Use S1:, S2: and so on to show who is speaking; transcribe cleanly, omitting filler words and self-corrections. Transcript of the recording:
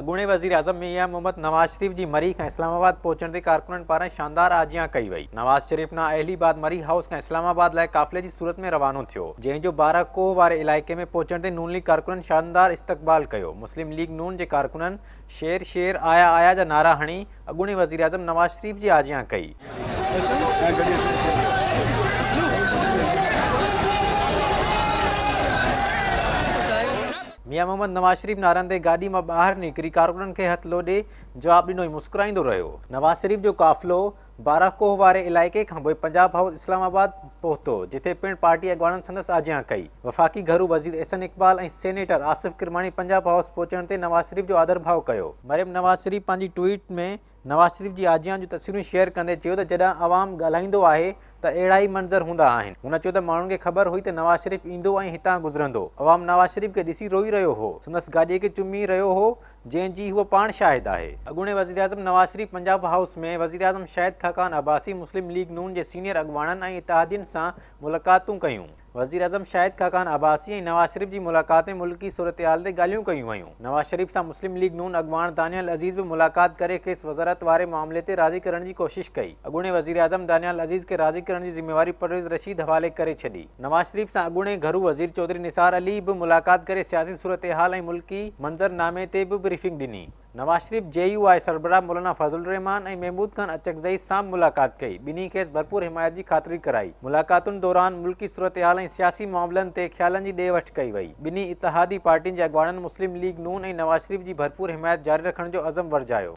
S1: अॻूणे वज़ीर आज़म मियां मोहम्मद नवाज़ शरीफ़ जी मरी खां इस्लामाबाद पहुचण ते कारकुननि पारां शानदार आजियां कई वई। नवाज़ शरीफ़ ना अहलीबाद मरी हाउस खां इस्लामाबाद लाइ काफ़िले जी सूरत में रवानो थियो, जंहिंजो बाराकोह वारे इलाइक़े में पहुचण ते नून लीग कारकुननि शानदार इस्तक़बाल कयो। मुस्लिम लीग नून जे कारकुननि शेर शेर आया आया जा नारा हणी अॻूणे वज़ीर आज़म नवाज़ शरीफ़ जी आजियां कई। मियां मोहम्मद नवाज़ शरीफ़ नारनि ते गाॾी मां ॿाहिरि निकिरी कारकुननि खे हथ लोॾे जवाब ॾिनो ऐं मुस्कुराईंदो रहियो। नवाज़ शरीफ़ जो काफ़िलो बाराकोह वारे इलाइक़े खां पोइ पंजाब हाउस इस्लामाबाद पहुतो, जिथे पिणु पार्टी अॻवाननि संदसि आजियां कई। वफ़ाक़ी घरू वज़ीर एहसन इक़बाल ऐं सेनेटर आसिफ़ किरमानी पंजाब हाउस पहुचण ते नवाज़ शरीफ़ जो आदर भाव कयो। मरियम नवाज़ शरीफ़ पंहिंजी ट्वीट में नवाज़ शरीफ़ जी आजियां जूं तस्वीरूं शेयर कंदे चयो त जॾहिं आवाम ॻाल्हाईंदो आहे त अहिड़ा ई मंज़र हूंदा आहिनि। हुन चयो त माण्हुनि खे ख़बर हुई त नवाज़ शरीफ़ ईंदो ऐं हितां गुज़रंदो। अवाम नवाज़ शरीफ़ खे ॾिसी रोई रहियो हो, संदसि गाॾीअ खे चुमी रहियो हो, जंहिंजी हूअ पाण शाहिद आहे। अॻूणे वज़ीर आज़म नवाज़ शरीफ़ पंजाब हाउस में वज़ीर आज़म शाहिद खाकान अब्बासी, मुस्लिम लीग नून जे सीनियर अॻवाननि ऐं इत्तेहादियुनि सां मुलाक़ातूं कयूं। वज़ीर आज़म शाहिद खाकान अब्बासी ऐं नवाज़ शरीफ़ जी मुलाक़ात में मुल्की सूरतहाल ते ॻाल्हियूं कयूं वयूं। नवाज़ शरीफ़ सां मुस्लिम लीग नून अॻवान दानियाल अज़ीज़ बि मुलाक़ात करे खेसि वज़ारत वारे मामले ते राज़ी करण जी कोशिश कई। अॻूणे वज़ीर आज़म दानियाल अज़ीज़ खे राज़ी करण जी ज़िम्मेवारी परवेज़ रशीद हवाले करे छॾी। नवाज़ शरीफ़ सां अॻूणे घरू वज़ीर चौधरी निसार अली बि मुलाक़ात करे सियासी सूरतहाल ऐं मुल्की मंज़रनामे ते बि ब्रीफिंग ॾिनी। नवाज़ शरीफ़ JUI सरबराह मौलाना फज़लुर रहमान ऐं महमूद खान अचकज़ई सां मुलाक़ात कई। ॿिन्ही खेसि भरपूर हिमायत जी ख़ातिरी कराई। मुलाक़ातुनि दौरान मुल्की सूरतहाल ऐं सियासी मामलनि ते ख़्यालनि जी ॾे वठि कई वई। ॿिन्ही इत्तेहादी पार्टियुनि जे अॻवाननि मुस्लिम लीग नून ऐं नवाज़ शरीफ़ जी भरपूर हिमायत जारी रखण जो अज़म वरजायो।